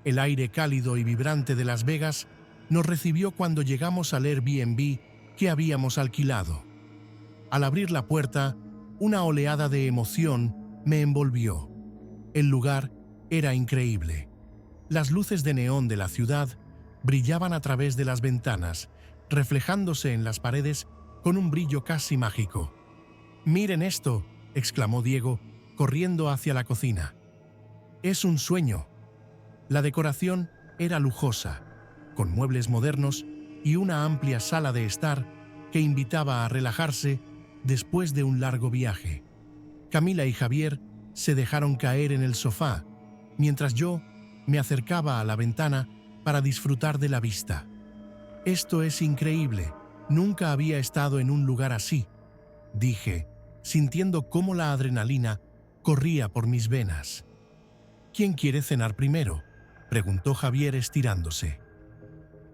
El aire cálido y vibrante de Las Vegas nos recibió cuando llegamos al Airbnb que habíamos alquilado. Al abrir la puerta, una oleada de emoción me envolvió. El lugar era increíble. Las luces de neón de la ciudad brillaban a través de las ventanas, reflejándose en las paredes con un brillo casi mágico. «¡Miren esto!», exclamó Diego, corriendo hacia la cocina. «Es un sueño». La decoración era lujosa, con muebles modernos y una amplia sala de estar que invitaba a relajarse después de un largo viaje. Camila y Javier se dejaron caer en el sofá, mientras yo me acercaba a la ventana para disfrutar de la vista. «Esto es increíble, nunca había estado en un lugar así», dije, sintiendo cómo la adrenalina corría por mis venas. «¿Quién quiere cenar primero?», preguntó Javier estirándose.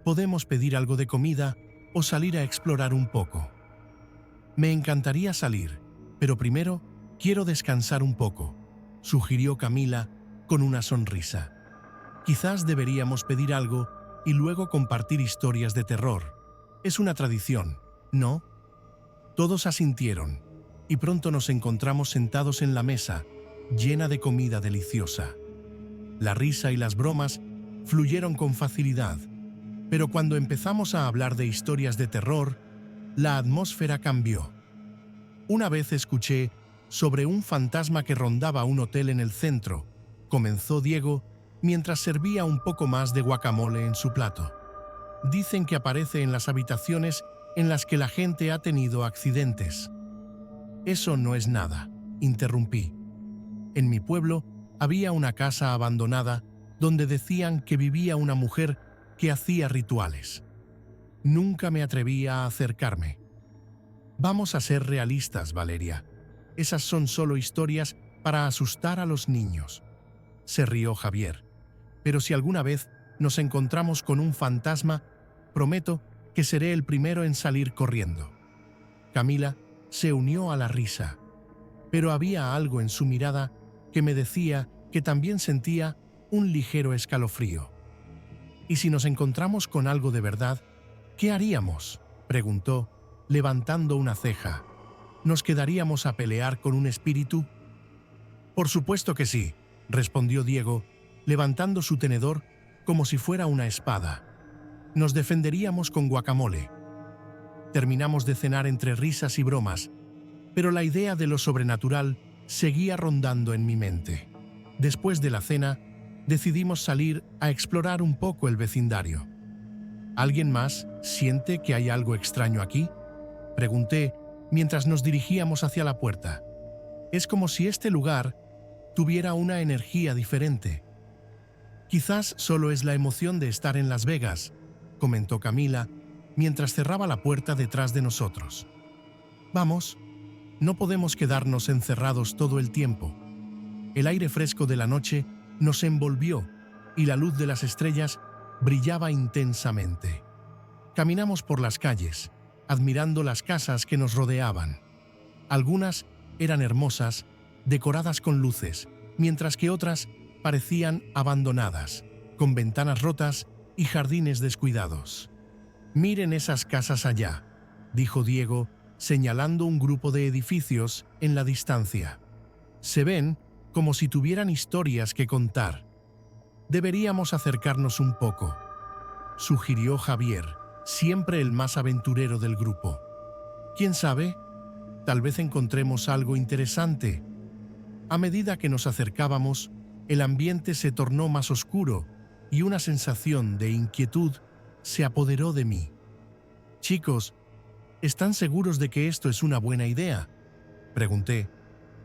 «Podemos pedir algo de comida o salir a explorar un poco». «Me encantaría salir, pero primero quiero descansar un poco», sugirió Camila con una sonrisa. «Quizás deberíamos pedir algo y luego compartir historias de terror. Es una tradición, ¿no?». Todos asintieron, y pronto nos encontramos sentados en la mesa, llena de comida deliciosa. La risa y las bromas fluyeron con facilidad, pero cuando empezamos a hablar de historias de terror, la atmósfera cambió. «Una vez escuché sobre un fantasma que rondaba un hotel en el centro», comenzó Diego mientras servía un poco más de guacamole en su plato. «Dicen que aparece en las habitaciones en las que la gente ha tenido accidentes». «Eso no es nada», interrumpí. «En mi pueblo había una casa abandonada donde decían que vivía una mujer que hacía rituales. Nunca me atreví a acercarme». «Vamos a ser realistas, Valeria. Esas son solo historias para asustar a los niños», se rió Javier. «Pero si alguna vez nos encontramos con un fantasma, prometo que seré el primero en salir corriendo». Camila se unió a la risa, pero había algo en su mirada que me decía que también sentía un ligero escalofrío. «¿Y si nos encontramos con algo de verdad, qué haríamos?», preguntó, levantando una ceja. «¿Nos quedaríamos a pelear con un espíritu?». «Por supuesto que sí», respondió Diego, levantando su tenedor como si fuera una espada. «Nos defenderíamos con guacamole». Terminamos de cenar entre risas y bromas, pero la idea de lo sobrenatural seguía rondando en mi mente. Después de la cena, decidimos salir a explorar un poco el vecindario. «¿Alguien más siente que hay algo extraño aquí?», pregunté mientras nos dirigíamos hacia la puerta. «Es como si este lugar tuviera una energía diferente». «Quizás solo es la emoción de estar en Las Vegas», comentó Camila mientras cerraba la puerta detrás de nosotros. «Vamos, no podemos quedarnos encerrados todo el tiempo». El aire fresco de la noche nos envolvió y la luz de las estrellas brillaba intensamente. Caminamos por las calles, admirando las casas que nos rodeaban. Algunas eran hermosas, decoradas con luces, mientras que otras parecían abandonadas, con ventanas rotas y jardines descuidados. «Miren esas casas allá», dijo Diego, señalando un grupo de edificios en la distancia. «Se ven como si tuvieran historias que contar». «Deberíamos acercarnos un poco», sugirió Javier, siempre el más aventurero del grupo. «¿Quién sabe? Tal vez encontremos algo interesante». A medida que nos acercábamos, el ambiente se tornó más oscuro y una sensación de inquietud se apoderó de mí. «Chicos, ¿están seguros de que esto es una buena idea?», pregunté,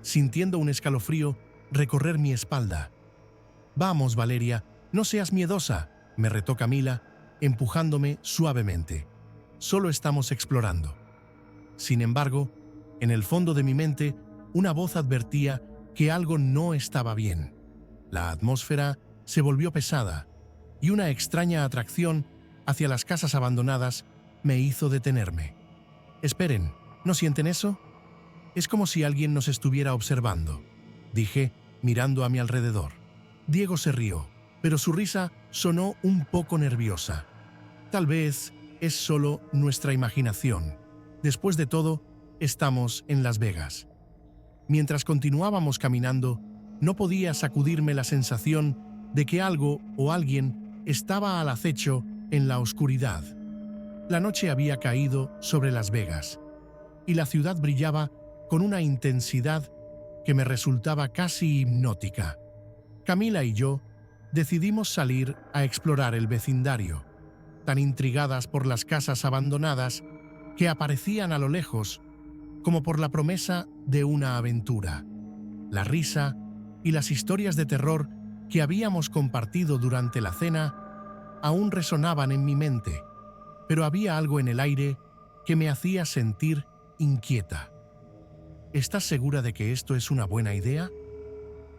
sintiendo un escalofrío recorrer mi espalda. «Vamos, Valeria, no seas miedosa», me retó Camila, empujándome suavemente. «Solo estamos explorando». Sin embargo, en el fondo de mi mente, una voz advertía que algo no estaba bien. La atmósfera se volvió pesada, y una extraña atracción hacia las casas abandonadas me hizo detenerme. «Esperen, ¿no sienten eso? Es como si alguien nos estuviera observando», dije, mirando a mi alrededor. Diego se rió. pero su risa sonó un poco nerviosa. Tal vez es solo nuestra imaginación. Después de todo, estamos en Las Vegas. Mientras continuábamos caminando, no podía sacudirme la sensación de que algo o alguien estaba al acecho en la oscuridad. La noche había caído sobre Las Vegas, y la ciudad brillaba con una intensidad que me resultaba casi hipnótica. Camila y yo decidimos salir a explorar el vecindario, tan intrigadas por las casas abandonadas que aparecían a lo lejos, como por la promesa de una aventura. La risa y las historias de terror que habíamos compartido durante la cena aún resonaban en mi mente, pero había algo en el aire que me hacía sentir inquieta. ¿Estás segura de que esto es una buena idea?,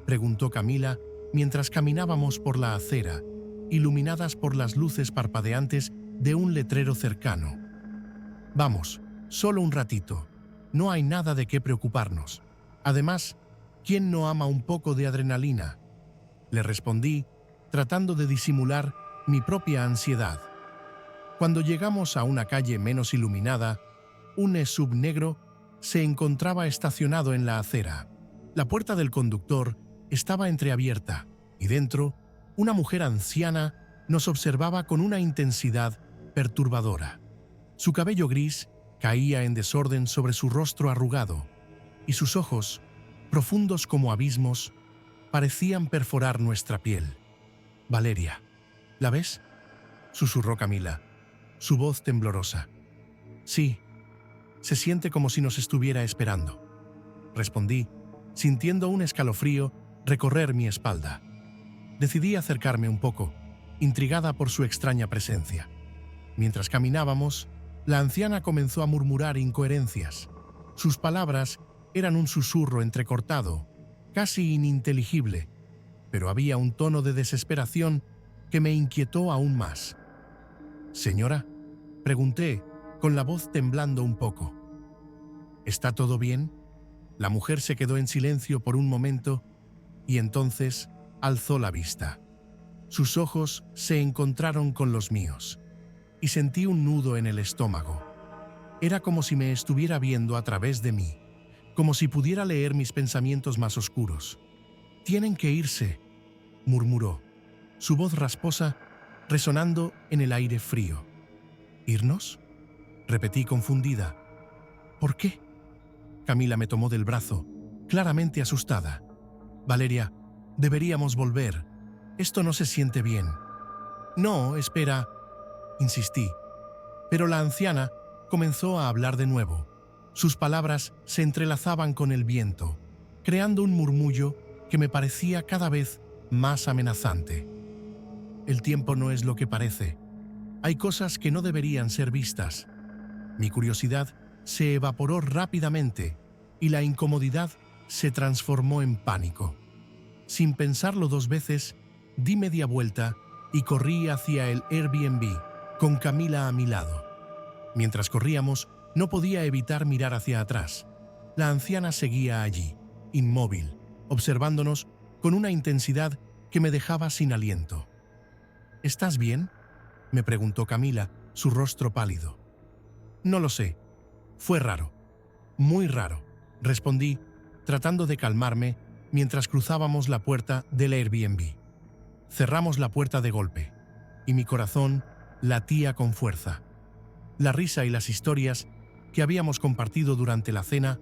preguntó Camila mientras caminábamos por la acera, iluminadas por las luces parpadeantes de un letrero cercano. Vamos, solo un ratito. No hay nada de qué preocuparnos. Además, ¿quién no ama un poco de adrenalina?, le respondí, tratando de disimular mi propia ansiedad. Cuando llegamos a una calle menos iluminada, un SUV negro se encontraba estacionado en la acera. La puerta del conductor estaba entreabierta y dentro, una mujer anciana nos observaba con una intensidad perturbadora. Su cabello gris caía en desorden sobre su rostro arrugado y sus ojos, profundos como abismos, parecían perforar nuestra piel. «Valeria, ¿la ves?», susurró Camila, su voz temblorosa. «Sí, se siente como si nos estuviera esperando», respondí, sintiendo un escalofrío recorrer mi espalda. Decidí acercarme un poco, intrigada por su extraña presencia. Mientras caminábamos, la anciana comenzó a murmurar incoherencias. Sus palabras eran un susurro entrecortado, casi ininteligible, pero había un tono de desesperación que me inquietó aún más. «Señora», pregunté, con la voz temblando un poco. «¿Está todo bien?». La mujer se quedó en silencio por un momento y entonces alzó la vista. Sus ojos se encontraron con los míos y sentí un nudo en el estómago. Era como si me estuviera viendo a través de mí, como si pudiera leer mis pensamientos más oscuros. «Tienen que irse», murmuró, su voz rasposa resonando en el aire frío. «¿Irnos?», repetí confundida. «¿Por qué?». Camila me tomó del brazo, claramente asustada. «Valeria, deberíamos volver. Esto no se siente bien». «No, espera», insistí. Pero la anciana comenzó a hablar de nuevo. Sus palabras se entrelazaban con el viento, creando un murmullo que me parecía cada vez más amenazante. «El tiempo no es lo que parece. Hay cosas que no deberían ser vistas». Mi curiosidad se evaporó rápidamente y la incomodidad se transformó en pánico. Sin pensarlo dos veces, di media vuelta y corrí hacia el Airbnb, con Camila a mi lado. Mientras corríamos, no podía evitar mirar hacia atrás. La anciana seguía allí, inmóvil, observándonos con una intensidad que me dejaba sin aliento. «¿Estás bien?», me preguntó Camila, su rostro pálido. «No lo sé. Fue raro. Muy raro», respondí, tratando de calmarme mientras cruzábamos la puerta del Airbnb. Cerramos la puerta de golpe, y mi corazón latía con fuerza. La risa y las historias que habíamos compartido durante la cena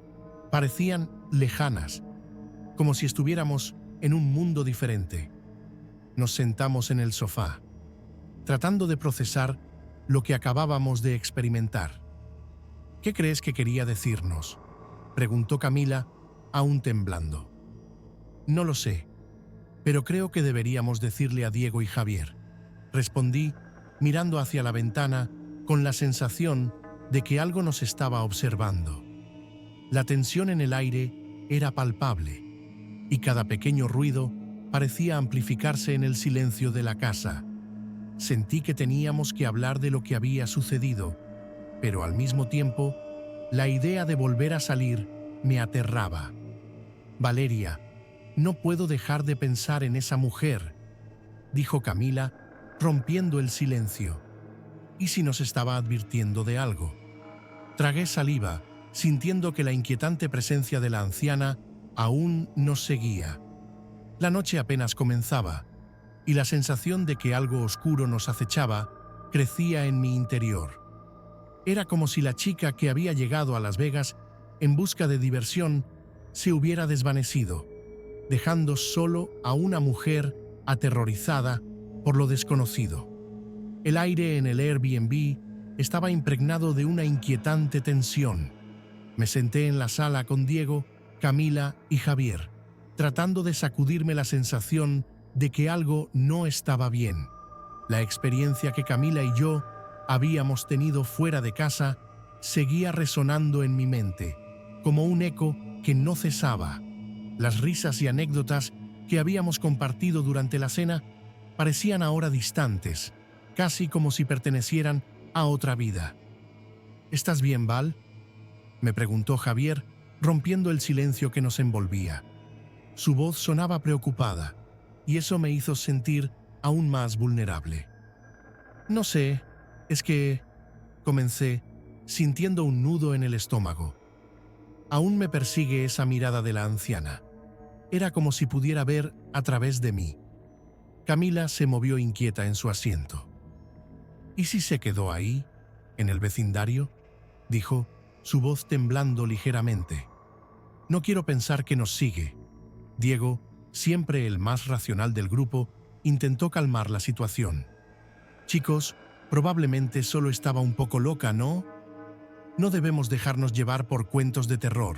parecían lejanas, como si estuviéramos en un mundo diferente. Nos sentamos en el sofá, tratando de procesar lo que acabábamos de experimentar. «¿Qué crees que quería decirnos?», preguntó Camila, aún temblando. «No lo sé, pero creo que deberíamos decirle a Diego y Javier», respondí, mirando hacia la ventana con la sensación de que algo nos estaba observando. La tensión en el aire era palpable, y cada pequeño ruido parecía amplificarse en el silencio de la casa. Sentí que teníamos que hablar de lo que había sucedido, pero al mismo tiempo, la idea de volver a salir me aterraba. «Valeria, no puedo dejar de pensar en esa mujer», dijo Camila, rompiendo el silencio. ¿Y si nos estaba advirtiendo de algo? Tragué saliva, sintiendo que la inquietante presencia de la anciana aún nos seguía. La noche apenas comenzaba, y la sensación de que algo oscuro nos acechaba crecía en mi interior. Era como si la chica que había llegado a Las Vegas en busca de diversión se hubiera desvanecido, dejando solo a una mujer aterrorizada por lo desconocido. El aire en el Airbnb estaba impregnado de una inquietante tensión. Me senté en la sala con Diego, Camila y Javier, tratando de sacudirme la sensación de que algo no estaba bien. La experiencia que Camila y yo habíamos tenido fuera de casa seguía resonando en mi mente, como un eco que no cesaba. Las risas y anécdotas que habíamos compartido durante la cena parecían ahora distantes, casi como si pertenecieran a otra vida. ¿Estás bien, Val?, me preguntó Javier, rompiendo el silencio que nos envolvía. Su voz sonaba preocupada, y eso me hizo sentir aún más vulnerable. No sé, es que... comencé, sintiendo un nudo en el estómago. Aún me persigue esa mirada de la anciana. Era como si pudiera ver a través de mí. Camila se movió inquieta en su asiento. ¿Y si se quedó ahí, en el vecindario?, dijo, su voz temblando ligeramente. No quiero pensar que nos sigue. Diego, siempre el más racional del grupo, intentó calmar la situación. Chicos, probablemente solo estaba un poco loca, ¿no? No debemos dejarnos llevar por cuentos de terror.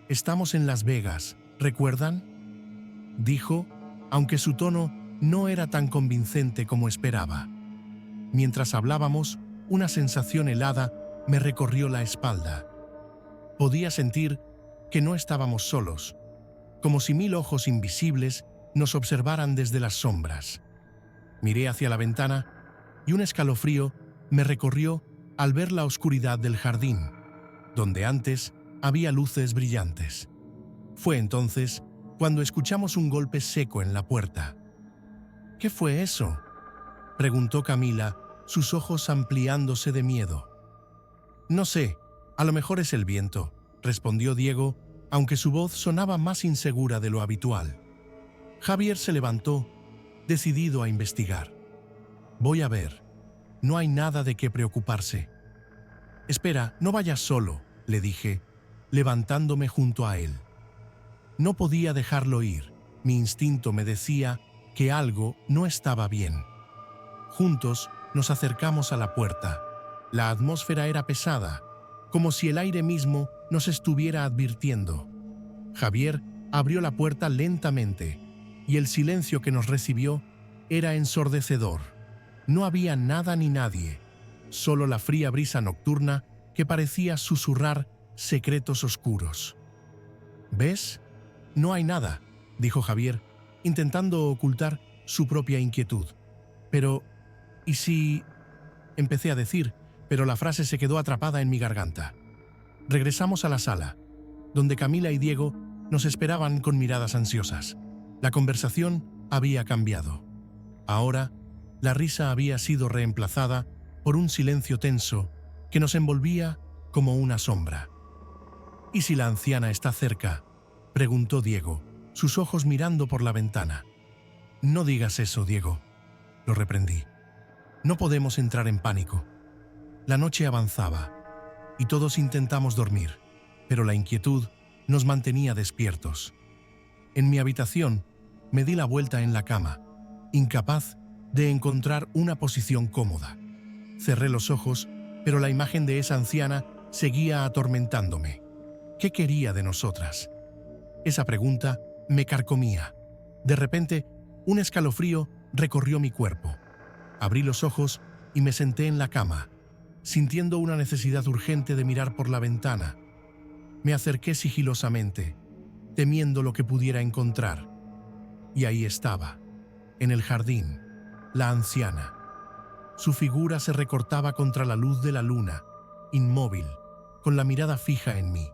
Estamos en Las Vegas, ¿recuerdan?, dijo, aunque su tono no era tan convincente como esperaba. Mientras hablábamos, una sensación helada me recorrió la espalda. Podía sentir que no estábamos solos, como si 1000 ojos invisibles nos observaran desde las sombras. Miré hacia la ventana y un escalofrío me recorrió al ver la oscuridad del jardín, donde antes había luces brillantes. Fue entonces cuando escuchamos un golpe seco en la puerta. ¿Qué fue eso?, preguntó Camila, sus ojos ampliándose de miedo. No sé, a lo mejor es el viento, respondió Diego, aunque su voz sonaba más insegura de lo habitual. Javier se levantó, decidido a investigar. Voy a ver. No hay nada de qué preocuparse. Espera, no vayas solo, le dije, levantándome junto a él. No podía dejarlo ir. Mi instinto me decía que algo no estaba bien. Juntos nos acercamos a la puerta. La atmósfera era pesada, como si el aire mismo nos estuviera advirtiendo. Javier abrió la puerta lentamente, y el silencio que nos recibió era ensordecedor. No había nada ni nadie, solo la fría brisa nocturna que parecía susurrar secretos oscuros. ¿Ves? No hay nada, dijo Javier, intentando ocultar su propia inquietud. Pero, ¿y si...? Empecé a decir, pero la frase se quedó atrapada en mi garganta. Regresamos a la sala, donde Camila y Diego nos esperaban con miradas ansiosas. La conversación había cambiado. Ahora, la risa había sido reemplazada por un silencio tenso que nos envolvía como una sombra. ¿Y si la anciana está cerca?, preguntó Diego, sus ojos mirando por la ventana. No digas eso, Diego, lo reprendí. No podemos entrar en pánico. La noche avanzaba y todos intentamos dormir, pero la inquietud nos mantenía despiertos. En mi habitación me di la vuelta en la cama, incapaz de encontrar una posición cómoda. Cerré los ojos, pero la imagen de esa anciana seguía atormentándome. ¿Qué quería de nosotras? Esa pregunta me carcomía. De repente, un escalofrío recorrió mi cuerpo. Abrí los ojos y me senté en la cama, sintiendo una necesidad urgente de mirar por la ventana. Me acerqué sigilosamente, temiendo lo que pudiera encontrar. Y ahí estaba, en el jardín, la anciana. Su figura se recortaba contra la luz de la luna, inmóvil, con la mirada fija en mí.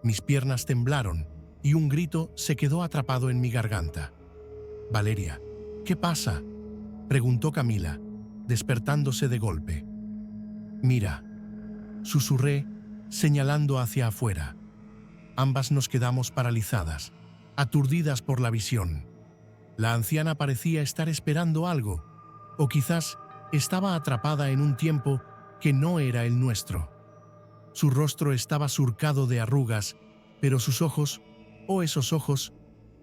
Mis piernas temblaron y un grito se quedó atrapado en mi garganta. «Valeria, ¿Qué pasa?, preguntó Camila, despertándose de golpe. Mira, susurré, señalando hacia afuera. Ambas nos quedamos paralizadas, aturdidas por la visión. La anciana parecía estar esperando algo, o quizás estaba atrapada en un tiempo que no era el nuestro. Su rostro estaba surcado de arrugas, pero sus ojos, esos ojos,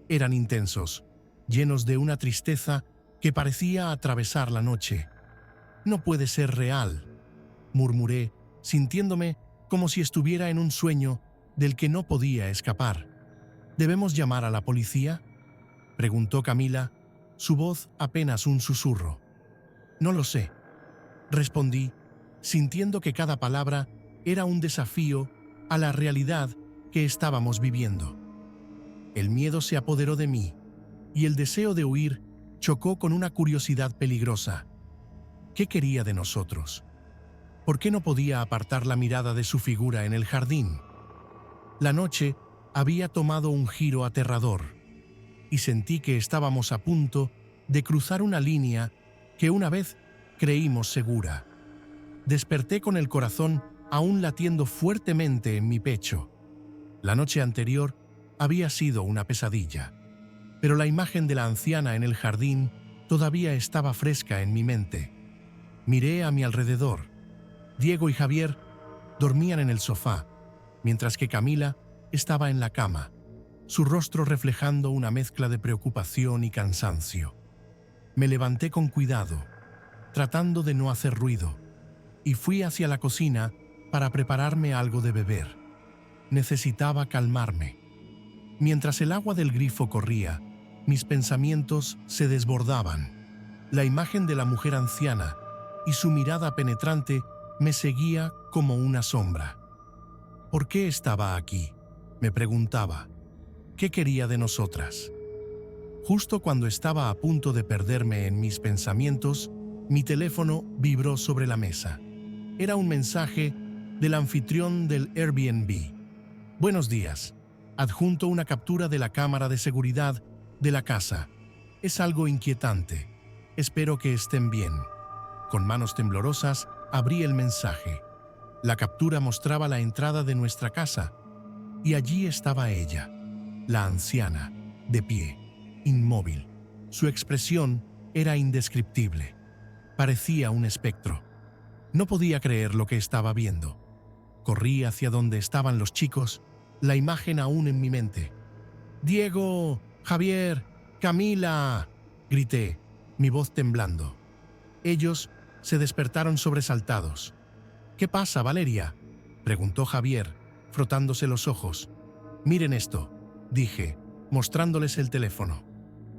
eran intensos, llenos de una tristeza que parecía atravesar la noche. No puede ser real, murmuré, sintiéndome como si estuviera en un sueño del que no podía escapar. ¿Debemos llamar a la policía?, preguntó Camila, su voz apenas un susurro. No lo sé, respondí, sintiendo que cada palabra era un desafío a la realidad que estábamos viviendo. El miedo se apoderó de mí, y el deseo de huir chocó con una curiosidad peligrosa. ¿Qué quería de nosotros? ¿Por qué no podía apartar la mirada de su figura en el jardín? La noche había tomado un giro aterrador, y sentí que estábamos a punto de cruzar una línea que una vez creímos segura. Desperté con el corazón aún latiendo fuertemente en mi pecho. La noche anterior había sido una pesadilla, pero la imagen de la anciana en el jardín todavía estaba fresca en mi mente. Miré a mi alrededor. Diego y Javier dormían en el sofá, mientras que Camila estaba en la cama, su rostro reflejando una mezcla de preocupación y cansancio. Me levanté con cuidado, tratando de no hacer ruido, y fui hacia la cocina para prepararme algo de beber. Necesitaba calmarme. Mientras el agua del grifo corría, mis pensamientos se desbordaban. La imagen de la mujer anciana y su mirada penetrante me seguía como una sombra. ¿Por qué estaba aquí?, me preguntaba. ¿Qué quería de nosotras? Justo cuando estaba a punto de perderme en mis pensamientos, mi teléfono vibró sobre la mesa. Era un mensaje del anfitrión del Airbnb. Buenos días. Adjunto una captura de la cámara de seguridad de la casa. Es algo inquietante. Espero que estén bien. Con manos temblorosas, abrí el mensaje. La captura mostraba la entrada de nuestra casa, y allí estaba ella, la anciana, de pie, inmóvil. Su expresión era indescriptible. Parecía un espectro. No podía creer lo que estaba viendo. Corrí hacia donde estaban los chicos, la imagen aún en mi mente. «Diego, Javier, Camila», grité, mi voz temblando. Ellos se despertaron sobresaltados. «¿Qué pasa, Valeria?», preguntó Javier, frotándose los ojos. «Miren esto», dije, mostrándoles el teléfono.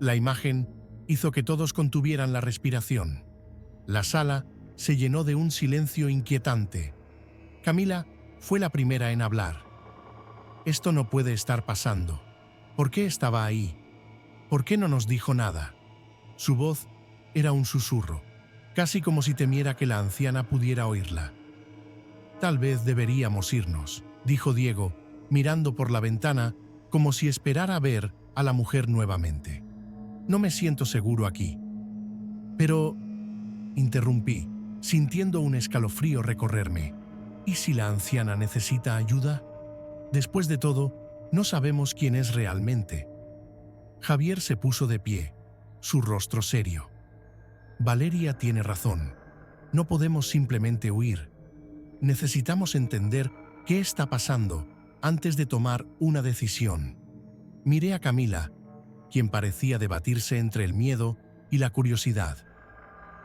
La imagen hizo que todos contuvieran la respiración. La sala se llenó de un silencio inquietante. Camila fue la primera en hablar. «Esto no puede estar pasando. ¿Por qué estaba ahí? ¿Por qué no nos dijo nada?». Su voz era un susurro, casi como si temiera que la anciana pudiera oírla. «Tal vez deberíamos irnos», dijo Diego, mirando por la ventana como si esperara ver a la mujer nuevamente. «No me siento seguro aquí». «Pero», interrumpí, sintiendo un escalofrío recorrerme. ¿Y si la anciana necesita ayuda? Después de todo, no sabemos quién es realmente. Javier se puso de pie, su rostro serio. «Valeria tiene razón. No podemos simplemente huir. Necesitamos entender qué está pasando antes de tomar una decisión». Miré a Camila, quien parecía debatirse entre el miedo y la curiosidad.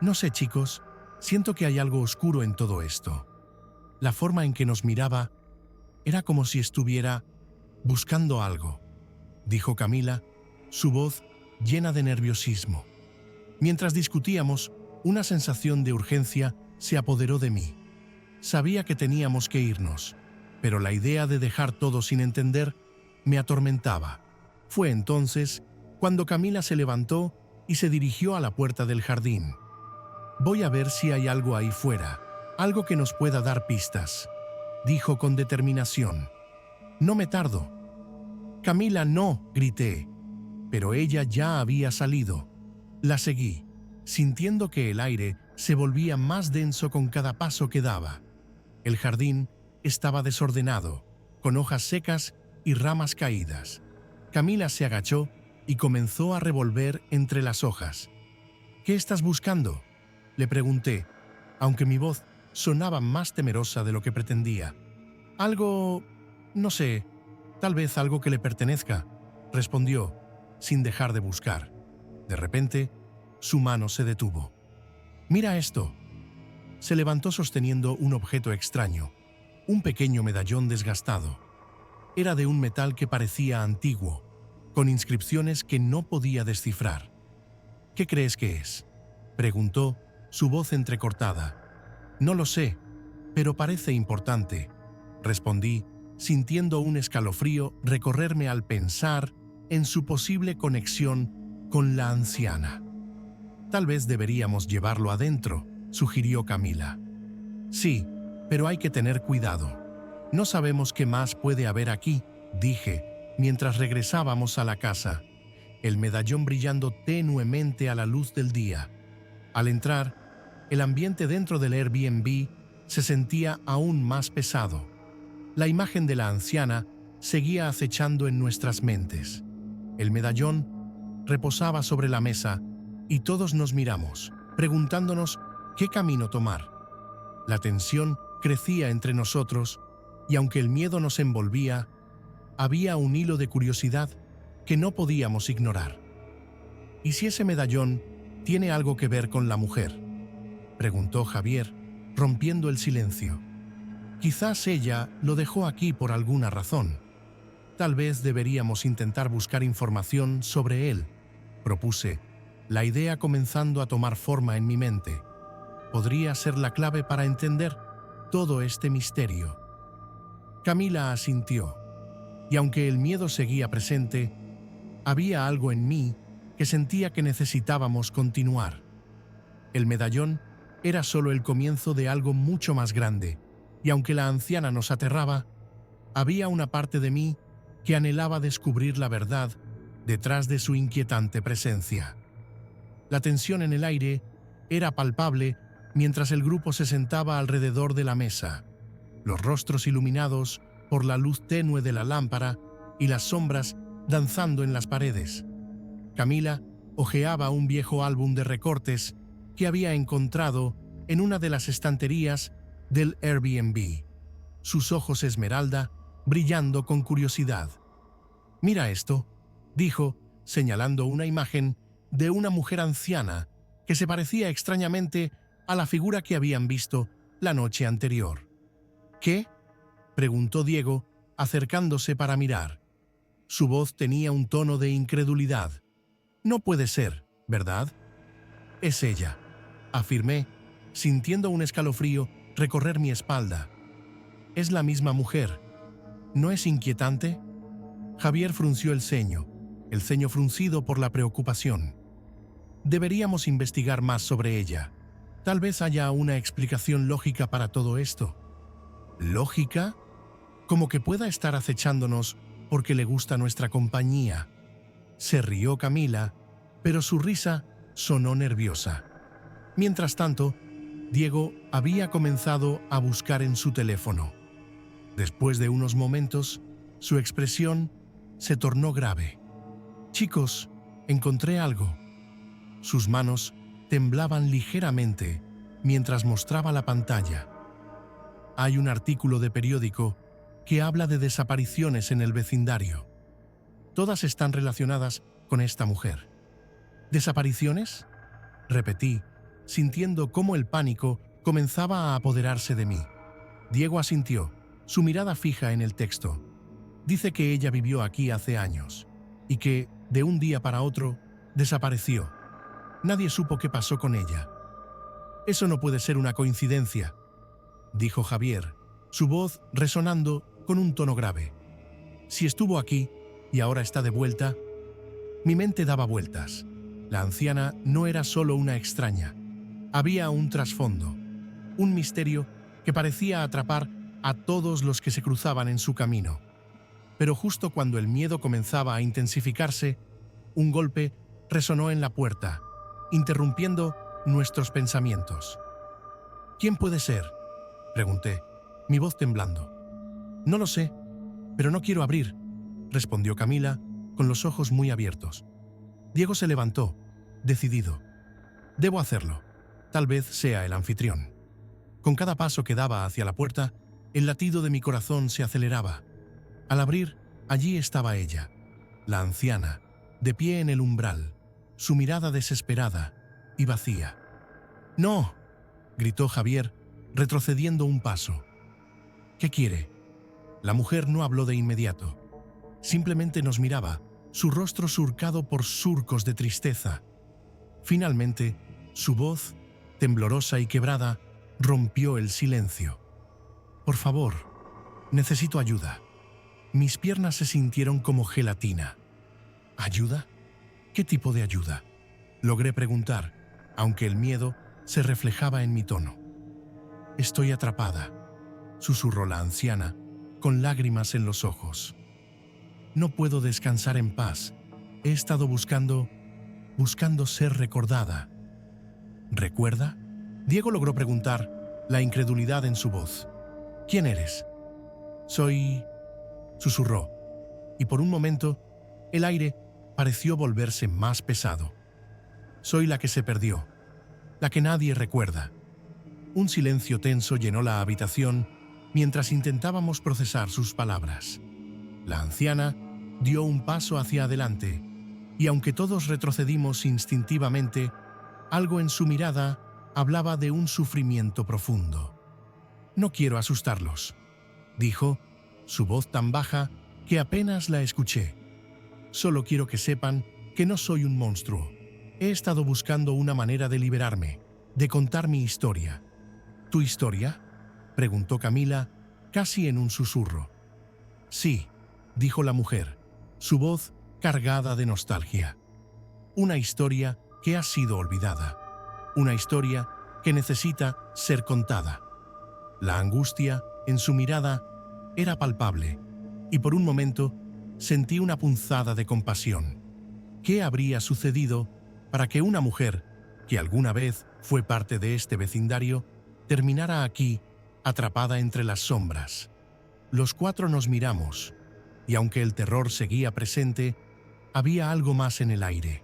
«No sé, chicos, siento que hay algo oscuro en todo esto». La forma en que nos miraba era como si estuviera buscando algo, dijo Camila, su voz llena de nerviosismo. Mientras discutíamos, una sensación de urgencia se apoderó de mí. Sabía que teníamos que irnos, pero la idea de dejar todo sin entender me atormentaba. Fue entonces cuando Camila se levantó y se dirigió a la puerta del jardín. «Voy a ver si hay algo ahí fuera, algo que nos pueda dar pistas», dijo con determinación. «No me tardo». «Camila, no», grité, pero ella ya había salido. La seguí, sintiendo que el aire se volvía más denso con cada paso que daba. El jardín estaba desordenado, con hojas secas y ramas caídas. Camila se agachó y comenzó a revolver entre las hojas. «¿Qué estás buscando?», le pregunté, aunque mi voz sonaba más temerosa de lo que pretendía. «Algo, no sé, tal vez algo que le pertenezca», respondió, sin dejar de buscar. De repente, su mano se detuvo. «Mira esto». Se levantó sosteniendo un objeto extraño, un pequeño medallón desgastado. Era de un metal que parecía antiguo, con inscripciones que no podía descifrar. «¿Qué crees que es?», preguntó, su voz entrecortada. «No lo sé, pero parece importante», respondí, sintiendo un escalofrío recorrerme al pensar en su posible conexión con la anciana. «Tal vez deberíamos llevarlo adentro», sugirió Camila. «Sí, pero hay que tener cuidado. No sabemos qué más puede haber aquí», dije, mientras regresábamos a la casa, el medallón brillando tenuemente a la luz del día. Al entrar, el ambiente dentro del Airbnb se sentía aún más pesado. La imagen de la anciana seguía acechando en nuestras mentes. El medallón reposaba sobre la mesa y todos nos miramos, preguntándonos qué camino tomar. La tensión crecía entre nosotros y aunque el miedo nos envolvía, había un hilo de curiosidad que no podíamos ignorar. «¿Y si ese medallón tiene algo que ver con la mujer?», preguntó Javier, rompiendo el silencio. «Quizás ella lo dejó aquí por alguna razón. Tal vez deberíamos intentar buscar información sobre él», propuse, la idea comenzando a tomar forma en mi mente. Podría ser la clave para entender todo este misterio. Camila asintió, y aunque el miedo seguía presente, había algo en mí que sentía que necesitábamos continuar. El medallón era solo el comienzo de algo mucho más grande, y aunque la anciana nos aterraba, había una parte de mí que anhelaba descubrir la verdad detrás de su inquietante presencia. La tensión en el aire era palpable mientras el grupo se sentaba alrededor de la mesa, los rostros iluminados por la luz tenue de la lámpara y las sombras danzando en las paredes. Camila hojeaba un viejo álbum de recortes que había encontrado en una de las estanterías del Airbnb, sus ojos esmeralda brillando con curiosidad. «Mira esto», dijo, señalando una imagen de una mujer anciana que se parecía extrañamente a la figura que habían visto la noche anterior. «¿Qué?», preguntó Diego, acercándose para mirar. Su voz tenía un tono de incredulidad. «No puede ser, ¿verdad?». «Es ella», afirmé, sintiendo un escalofrío recorrer mi espalda. «Es la misma mujer. ¿No es inquietante?». Javier frunció el ceño fruncido por la preocupación. «Deberíamos investigar más sobre ella. Tal vez haya una explicación lógica para todo esto». «¿Lógica? Como que pueda estar acechándonos porque le gusta nuestra compañía». Se rió Camila, pero su risa sonó nerviosa. Mientras tanto, Diego había comenzado a buscar en su teléfono. Después de unos momentos, su expresión se tornó grave. «Chicos, encontré algo». Sus manos temblaban ligeramente mientras mostraba la pantalla. «Hay un artículo de periódico que habla de desapariciones en el vecindario. Todas están relacionadas con esta mujer». «¿Desapariciones?», repetí, sintiendo cómo el pánico comenzaba a apoderarse de mí. Diego asintió, su mirada fija en el texto. «Dice que ella vivió aquí hace años y que, de un día para otro, desapareció. Nadie supo qué pasó con ella». «Eso no puede ser una coincidencia», dijo Javier, su voz resonando con un tono grave. «Si estuvo aquí y ahora está de vuelta». Mi mente daba vueltas. La anciana no era solo una extraña. Había un trasfondo, un misterio que parecía atrapar a todos los que se cruzaban en su camino. Pero justo cuando el miedo comenzaba a intensificarse, un golpe resonó en la puerta. interrumpiendo nuestros pensamientos. ¿Quién puede ser?, pregunté, mi voz temblando. No lo sé, pero no quiero abrir, respondió Camila, con los ojos muy abiertos. Diego se levantó, decidido. Debo hacerlo. Tal vez sea el anfitrión. Con cada paso que daba hacia la puerta, el latido de mi corazón se aceleraba. Al abrir, allí estaba ella, la anciana, de pie en el umbral, su mirada desesperada y vacía. ¡No!, gritó Javier, retrocediendo un paso. ¿Qué quiere? La mujer no habló de inmediato. Simplemente nos miraba, su rostro surcado por surcos de tristeza. Finalmente, su voz, temblorosa y quebrada, rompió el silencio. Por favor, necesito ayuda. Mis piernas se sintieron como gelatina. ¿Ayuda? ¿Qué tipo de ayuda?, logré preguntar, aunque el miedo se reflejaba en mi tono. Estoy atrapada, susurró la anciana, con lágrimas en los ojos. No puedo descansar en paz. He estado buscando ser recordada. ¿Recuerda? Diego logró preguntar, la incredulidad en su voz. ¿Quién eres? Soy... susurró, y por un momento el aire pareció volverse más pesado. Soy la que se perdió, la que nadie recuerda. Un silencio tenso llenó la habitación mientras intentábamos procesar sus palabras. La anciana dio un paso hacia adelante, y aunque todos retrocedimos instintivamente, algo en su mirada hablaba de un sufrimiento profundo. No quiero asustarlos, dijo, su voz tan baja que apenas la escuché. Solo quiero que sepan que no soy un monstruo. He estado buscando una manera de liberarme, de contar mi historia. ¿Tu historia?, preguntó Camila, casi en un susurro. Sí, dijo la mujer, su voz cargada de nostalgia. Una historia que ha sido olvidada. Una historia que necesita ser contada. La angustia en su mirada era palpable, y por un momento sentí una punzada de compasión. ¿Qué habría sucedido para que una mujer, que alguna vez fue parte de este vecindario, terminara aquí, atrapada entre las sombras? Los cuatro nos miramos, y aunque el terror seguía presente, había algo más en el aire.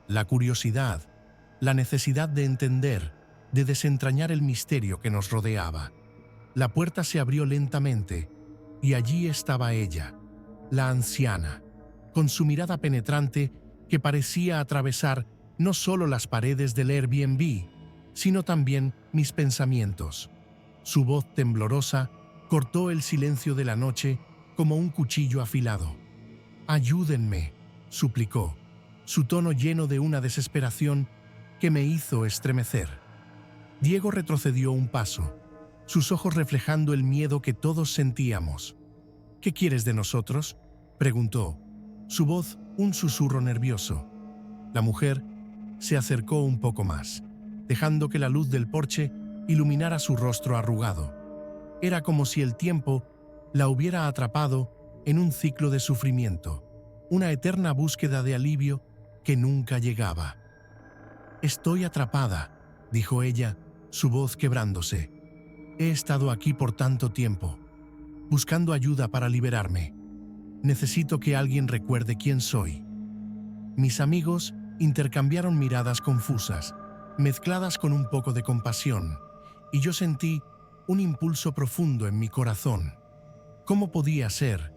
La curiosidad, la necesidad de entender, de desentrañar el misterio que nos rodeaba. La puerta se abrió lentamente, y allí estaba ella, la anciana, con su mirada penetrante que parecía atravesar no solo las paredes del Airbnb, sino también mis pensamientos. Su voz temblorosa cortó el silencio de la noche como un cuchillo afilado. «Ayúdenme», suplicó, su tono lleno de una desesperación que me hizo estremecer. Diego retrocedió un paso, sus ojos reflejando el miedo que todos sentíamos. «¿Qué quieres de nosotros?», preguntó, su voz un susurro nervioso. La mujer se acercó un poco más, dejando que la luz del porche iluminara su rostro arrugado. Era como si el tiempo la hubiera atrapado en un ciclo de sufrimiento, una eterna búsqueda de alivio que nunca llegaba. «Estoy atrapada», dijo ella, su voz quebrándose. «He estado aquí por tanto tiempo, buscando ayuda para liberarme. Necesito que alguien recuerde quién soy». Mis amigos intercambiaron miradas confusas, mezcladas con un poco de compasión, y yo sentí un impulso profundo en mi corazón. ¿Cómo podía ser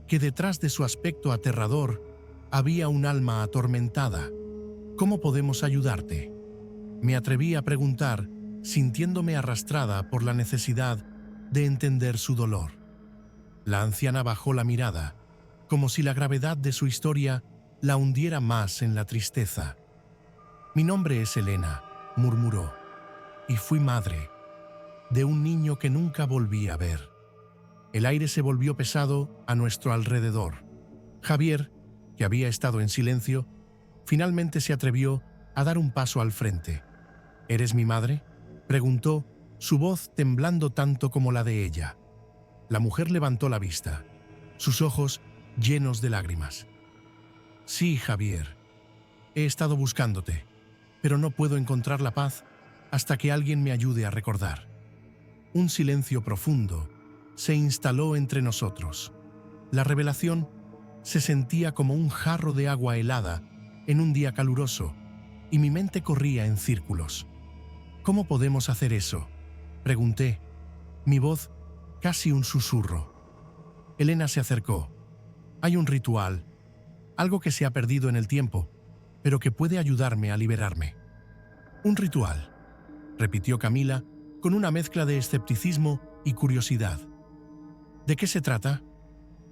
que detrás de su aspecto aterrador había un alma atormentada? ¿Cómo podemos ayudarte?, me atreví a preguntar, sintiéndome arrastrada por la necesidad de entender su dolor. La anciana bajó la mirada, como si la gravedad de su historia la hundiera más en la tristeza. «Mi nombre es Elena», murmuró, «y fui madre de un niño que nunca volví a ver». El aire se volvió pesado a nuestro alrededor. Javier, que había estado en silencio, finalmente se atrevió a dar un paso al frente. «¿Eres mi madre?», preguntó, su voz temblando tanto como la de ella. La mujer levantó la vista, sus ojos llenos de lágrimas. «Sí, Javier. He estado buscándote. pero no puedo encontrar la paz hasta que alguien me ayude a recordar. Un silencio profundo se instaló entre nosotros. La revelación se sentía como un jarro de agua helada en un día caluroso, y mi mente corría en círculos. ¿Cómo podemos hacer eso?, pregunté, mi voz casi un susurro. Elena se acercó. Hay un ritual, algo que se ha perdido en el tiempo, pero que puede ayudarme a liberarme. Un ritual, repitió Camila con una mezcla de escepticismo y curiosidad. ¿De qué se trata?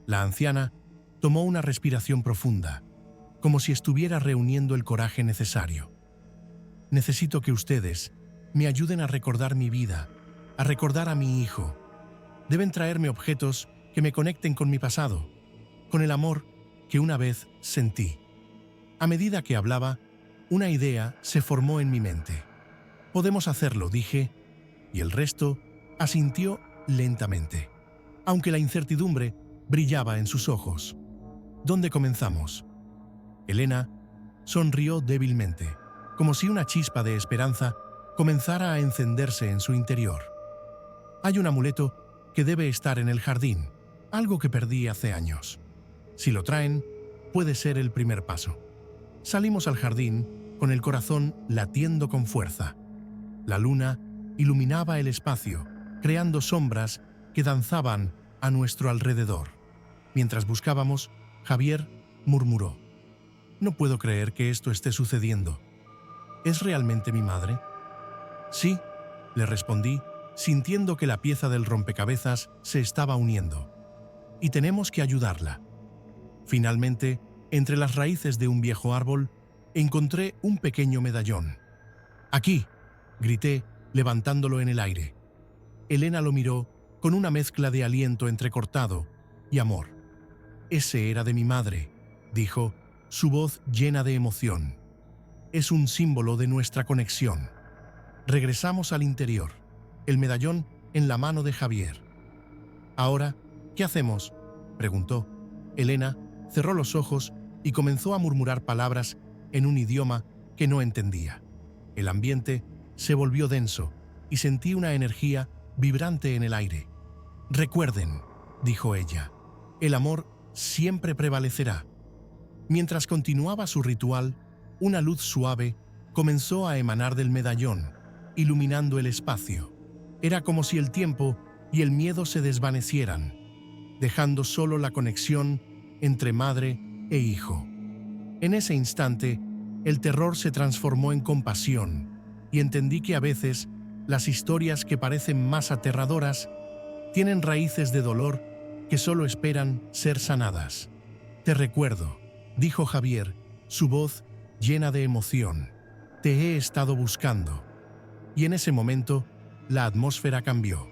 La anciana tomó una respiración profunda, como si estuviera reuniendo el coraje necesario. Necesito que ustedes me ayuden a recordar mi vida, a recordar a mi hijo. Deben traerme objetos que me conecten con mi pasado, con el amor que una vez sentí. A medida que hablaba, una idea se formó en mi mente. Podemos hacerlo, dije, y el resto asintió lentamente, aunque la incertidumbre brillaba en sus ojos. ¿Dónde comenzamos? Elena sonrió débilmente, como si una chispa de esperanza comenzara a encenderse en su interior. Hay un amuleto que debe estar en el jardín, algo que perdí hace años. Si lo traen, puede ser el primer paso. Salimos al jardín con el corazón latiendo con fuerza. La luna iluminaba el espacio, creando sombras que danzaban a nuestro alrededor. Mientras buscábamos, Javier murmuró: «No puedo creer que esto esté sucediendo. ¿Es realmente mi madre?» «Sí», le respondí, sintiendo que la pieza del rompecabezas se estaba uniendo. «Y tenemos que ayudarla». Finalmente, entre las raíces de un viejo árbol, encontré un pequeño medallón. «Aquí», grité, levantándolo en el aire. Elena lo miró con una mezcla de aliento entrecortado y amor. «Ese era de mi madre», dijo, su voz llena de emoción. «Es un símbolo de nuestra conexión». Regresamos al interior, el medallón en la mano de Javier. «Ahora, ¿qué hacemos?», preguntó. Elena cerró los ojos y comenzó a murmurar palabras en un idioma que no entendía. El ambiente se volvió denso y sentí una energía vibrante en el aire. «Recuerden», dijo ella, «el amor siempre prevalecerá». Mientras continuaba su ritual, una luz suave comenzó a emanar del medallón, iluminando el espacio. Era como si el tiempo y el miedo se desvanecieran, dejando solo la conexión entre madre e hijo. En ese instante, el terror se transformó en compasión y entendí que a veces las historias que parecen más aterradoras tienen raíces de dolor que solo esperan ser sanadas. «Te recuerdo», dijo Javier, su voz llena de emoción. «Te he estado buscando». Y en ese momento, la atmósfera cambió.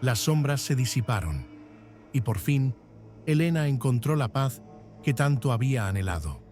Las sombras se disiparon y por fin, Elena encontró la paz que tanto había anhelado.